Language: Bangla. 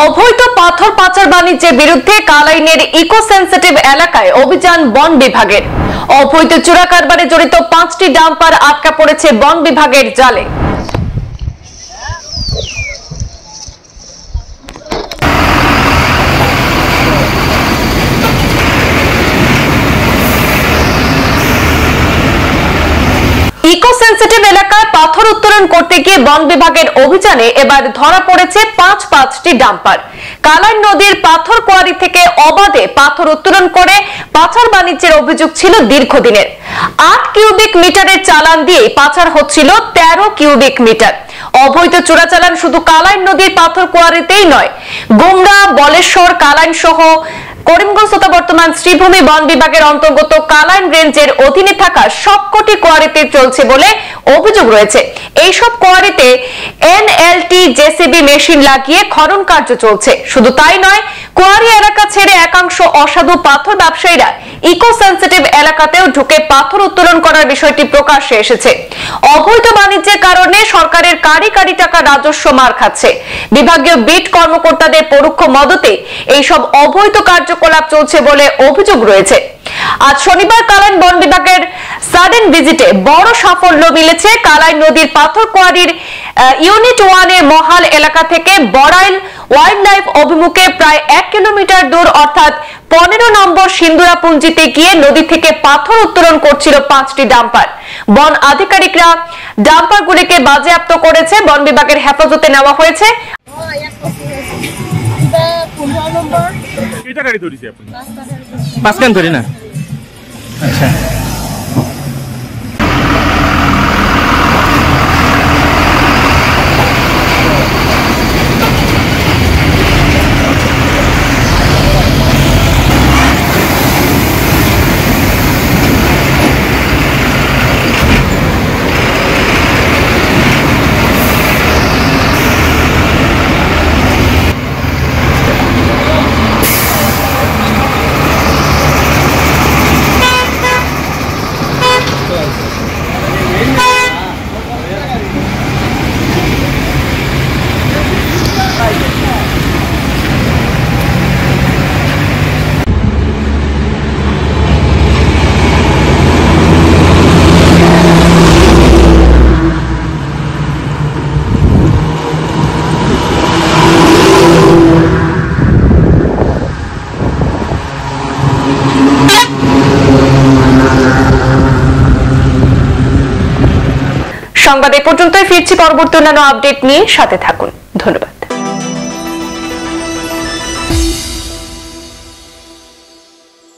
অবৈধ পাথর পাচার বাণিজ্যের বিরুদ্ধে কালাইনের ইকো সেন্সিটিভ এলাকায় অভিযান বন বিভাগের। অবৈধ চোরা কারবারে জড়িত 5টি ডাম্পার আটকা পড়েছে বন বিভাগের জালে। ইকো সেন্সিটিভ এলাকায় পাথর উত্তোলন করতে গিয়ে বন বিভাগের অভিযানে এবার ধরা পড়েছে পাঁচটি ডাম্পার। কালাই নদীর পাথর কোয়ারি থেকে অবাধে পাথর উত্তোলন করে পাচার বাণিজ্যের অভিযোগ ছিল দীর্ঘদিনের। 8 কিউবিক মিটারের চালান দিয়ে পাচার হচ্ছিল 13 কিউবিক মিটার। অবৈধ চোরাচালান শুধু কালাই নদীর পাথর কোয়ারিতেই নয়, গুমরা, বলেশ্বর, কালাইন সহ করিমগঞ্জ তথা বর্তমান শ্রীভূমি বন বিভাগের অন্তর্গত কালাইন রেঞ্জের অধীনে থাকা সবকটি কোয়ারিতে চলছে বলে অভিযোগ রয়েছে। এইসব কোয়ারিতে এনএলটি জেসিবি মেশিন লাগিয়ে খনন কার্য চলছে। শুধু তাই নয়, কোয়ারি এলাকা ছেড়ে একাংশ অসাধু পাথর ব্যবসায়ীরা ইকো সেন্সিটিভ এলাকাতেও ঢুকে পাথর উত্তোলন করার বিষয়টি প্রকাশ্যে এসেছে। অবৈধ বাণিজ্যের কারণে সরকারের কারি টাকা রাজস্ব মার খাচ্ছে। বিভাগীয় বিট কর্মকর্তাদের পরোক্ষ মদতে এইসব অবৈধ কার্যকলাপ চলছে বলে অভিযোগ রয়েছে। আজ শনিবার কালাইন বন বিভাগের সাডেন ভিজিটে বড় সাফল্য মিলেছে। কালাই নদীর পাথর কোয়ারির ইউনিট 1 এর মহাল এলাকা থেকে বড়াইল ওয়াইল্ড লাইফ অভিমুখে প্রায় 1 কিলোমিটার দূর অর্থাৎ 15 নম্বর সিন্দুরাপুঞ্জিতে গিয়ে নদী থেকে পাথর উত্তোলন করছিল 5টি ডাম্পার। বন আধিকারিকরা ডাম্পারগুলিকে বাজেয়াপ্ত করেছে। বন বিভাগের হেফাজতে নেওয়া হয়েছে। আচ্ছা, সংবাদ এ পর্যন্তই। ফিরছি পরবর্তী অন্যান্য আপডেট নিয়ে, সাথে থাকুন।